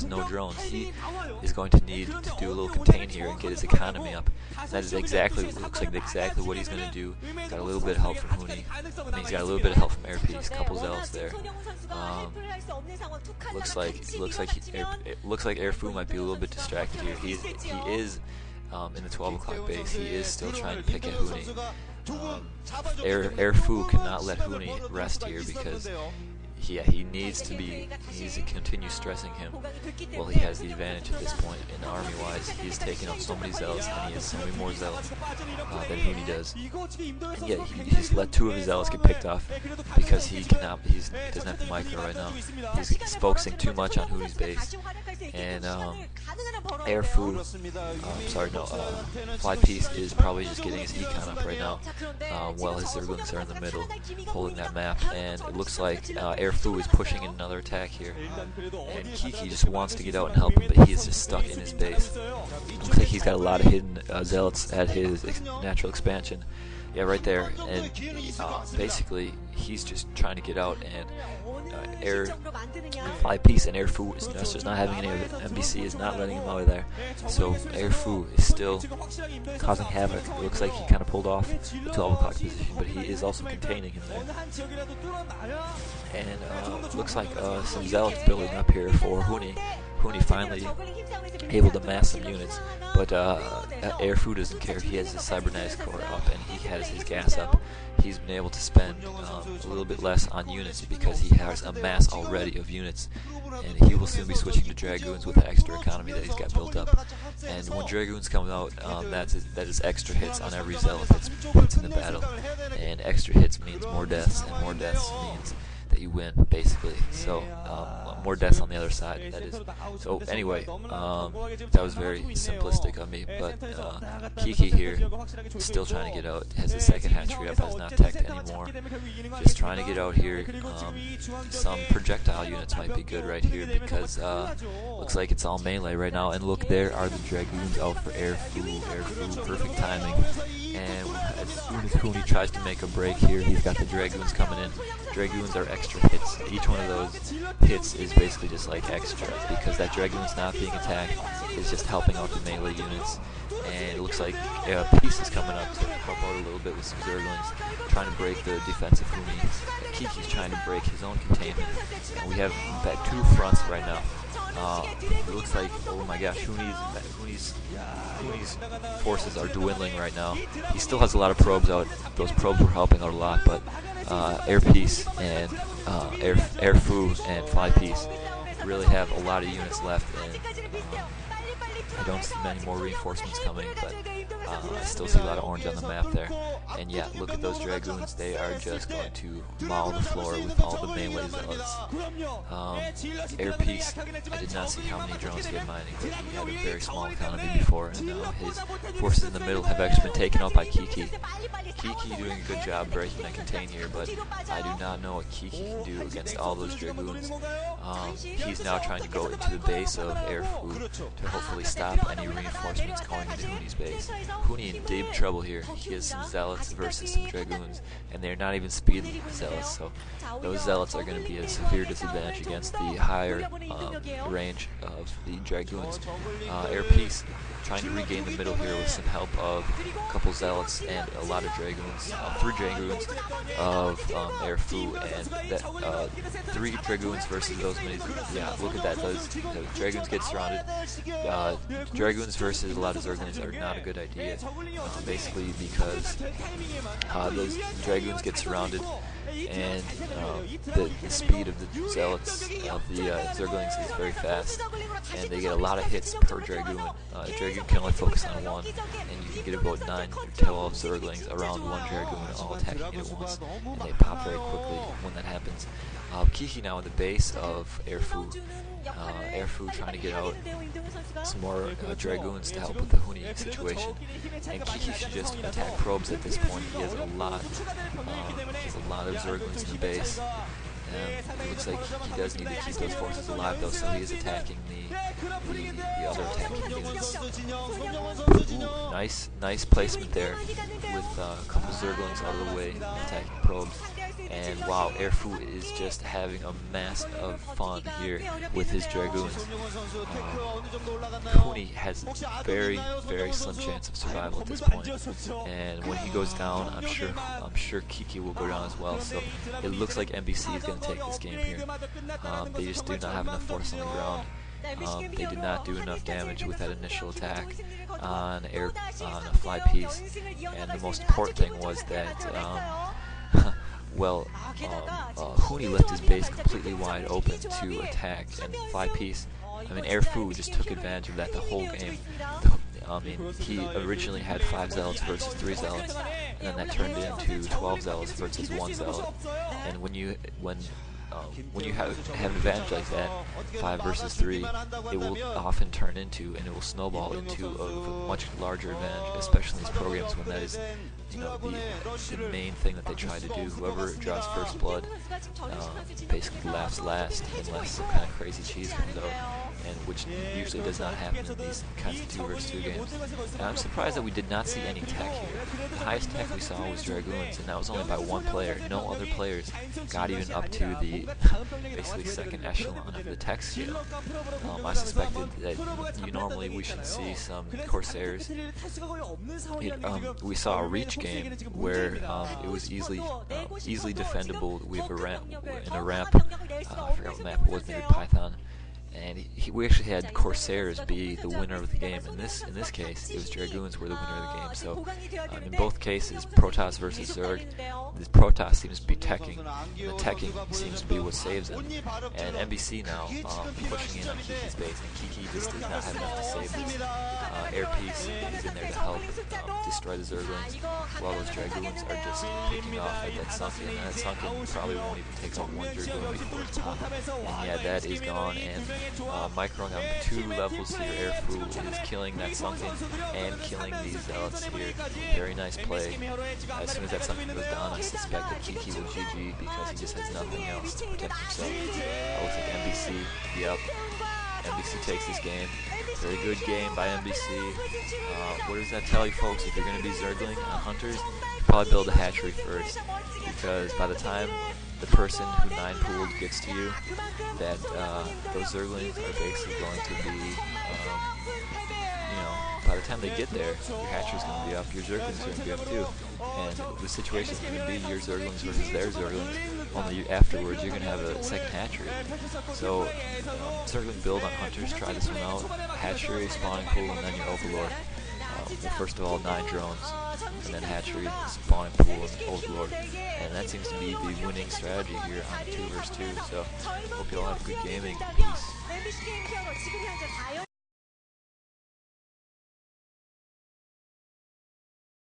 no drones. He is going to need to do a little contain here and get his economy up. That is exactly, looks like exactly what he's going to do. Got a little bit of help from HoOny. I mean, he's got a little bit of help from FlyPeace. Couple zealots there. Looks like Airfu might be a little bit distracted here. He is in the 12 o'clock base. He is still trying to pick at HoOny. Airfu cannot let HoOny rest here because he needs to continue stressing him. Well, he has the advantage at this point in army-wise. He's taking out so many zealots, and he has so many more zealots than HoOny does. And yet he's let 2 of his zealots get picked off because he doesn't have the micro right now. He's focusing too much on HoOny's base. And FlyPeace is probably just getting his econ up right now, while his Zerglings are in the middle, holding that map. And it looks like Airfu is pushing in another attack here, and Kiki just wants to get out and help him, but he is just stuck in his base. Looks like he's got a lot of hidden zealots at his natural expansion. Yeah, right there. And basically, he's just trying to get out, and FlyPeace and Airfu is just not having any of it. MBC is not letting him out of there. So Airfu is still causing havoc. It looks like he kind of pulled off the 12 o'clock position, but he is also containing him there. And looks like some zealots building up here for HoOny. HoOny finally able to mass some units, but Airfu doesn't care. He has his cybernetics core up, and he has his gas up. He's been able to spend a little bit less on units because he has a mass already of units, and he will soon be switching to Dragoons with the extra economy that he's got built up. And when Dragoons come out, that is extra hits on every zealot that's in the battle, and extra hits means more deaths, and more deaths means that you win, basically. So more deaths on the other side, that is. So anyway, that was very simplistic of me, but Kiki here is still trying to get out, has his second hatchery up, has not teched anymore, just trying to get out here. Some projectile units might be good right here because looks like it's all melee right now, and look, there are the Dragoons out for Airfu, perfect timing. And as soon as HoOny tries to make a break here, he's got the Dragoons coming in. Dragoons are extra hits. Each one of those hits is basically just like extra, because that Dragoon's not being attacked is just helping out the melee units. And it looks like Peace is coming up to help out a little bit with some Zerglings, trying to break the defensive HoOny. Kiki's trying to break his own containment. And we have 2 fronts right now. It looks like, oh my gosh, HoOny's forces are dwindling right now. He still has a lot of probes out. Those probes were helping out a lot, but Airpeace and Airfu and FlyPeace really have a lot of units left, and I don't see many more reinforcements coming, but I still see a lot of orange on the map there. And yeah, look at those Dragoons. They are just going to maul the floor with all the melee zealots. Airpeace, I did not see how many drones he had mining, but he had a very small economy before, and now his forces in the middle have actually been taken out by Kiki. Kiki doing a good job breaking that contain here, but I do not know what Kiki can do against all those Dragoons. He's now trying to go into the base of Airfu to hopefully stop any reinforcements going into HoOny's base. HoOny in deep trouble here. He has some zealots versus some Dragoons, and they're not even speed zealots, so those zealots are going to be a severe disadvantage against the higher range of the Dragoons. Airpeace trying to regain the middle here with some help of a couple zealots and a lot of Dragoons, 3 Dragoons of Airfu, and that 3 Dragoons versus those many. Yeah, look at that. Those Dragoons get surrounded. Dragoons versus a lot of Zerglings are not a good idea, basically because those Dragoons get surrounded, and the speed of the zealots of the Zerglings is very fast, and they get a lot of hits per Dragoon. A Dragoon can only focus on one, and you can get about 9 or 12 Zerglings around one Dragoon all attacking it at once, and they pop very quickly when that happens. Kiki now in the base of Airfu. Airfu trying to get out some more Dragoons to help with the HoOny situation, and Kiki should just attack probes at this point. He has a lot of Zerglings in the base. It looks like he does need to keep those forces alive though, so he is attacking the other attacking units. Ooh, nice placement there with a couple Zerglings out of the way attacking probes. And wow, Airfu is just having a mass of fun here with his Dragoons. HoOny has very, very slim chance of survival at this point, and when he goes down, I'm sure Kiki will go down as well. So it looks like MBC is going to take this game here. They just do not have enough force on the ground. They did not do enough damage with that initial attack on a FlyPeace, and the most important thing was that HoOny left his base completely wide open to attack, and FlyPeace, Airfu just took advantage of that the whole game. He originally had 5 Zealots versus 3 Zealots, and then that turned into 12 Zealots versus 1 Zealot. And when you have an advantage like that, 5 versus 3, it will often turn into, and it will snowball into a much larger advantage, especially in these programs when that is, the main thing that they try to do. Whoever draws first blood basically laughs last unless some kind of crazy cheese comes out, and which usually does not happen in these kinds of 2 versus 2 games. And I'm surprised that we did not see any tech here. The highest tech we saw was Dragoons, and that was only by 1 player. No other players got even up to the basically second echelon of the tech scale. I suspected that normally we should see some Corsairs. We saw a reach game where it was easily defendable. We have a ramp, I forgot what map it was, maybe Python. And we actually had Corsairs be the winner of the game. In this case, it was Dragoons were the winner of the game. So in both cases, Protoss versus Zerg, this Protoss seems to be teching, and the teching seems to be what saves him. And MBC now pushing in on Kiki's base, and Kiki just does not have enough to save this. Airpeace is in there to help destroy the Zerglings, while those Dragoons are just picking off at that Sunken, and that Sunken probably won't even take out 1 Dragoon before it's popped. And yeah, that is gone, and microing on 2 levels here. Airfu is killing that Sunken and killing these Zealots here. Very nice play. As soon as that Sunken goes down, I suspect that Kiki will GG because he just has nothing else to protect himself. Looks like MBC, yep. MBC takes this game. Very good game by MBC. What does that tell you, folks? If you're going to be Zergling on Hunters, probably build a hatchery first, because by the time the person who 9-pooled gets to you, that those Zerglings are basically going to be, by the time they get there, your hatchery's going to be up, your Zerglings are going to be up too, and the situation is going to be your Zerglings versus their Zerglings, only afterwards you're going to have a second hatchery. So, Zergling build on Hunters, try this one out, hatchery, spawning pool, and then your Overlord. First of all, 9 drones, and then hatchery, spawning pool, and Overlord. And that seems to be the winning strategy here on 2 versus 2. So, hope you all have good gaming. Peace.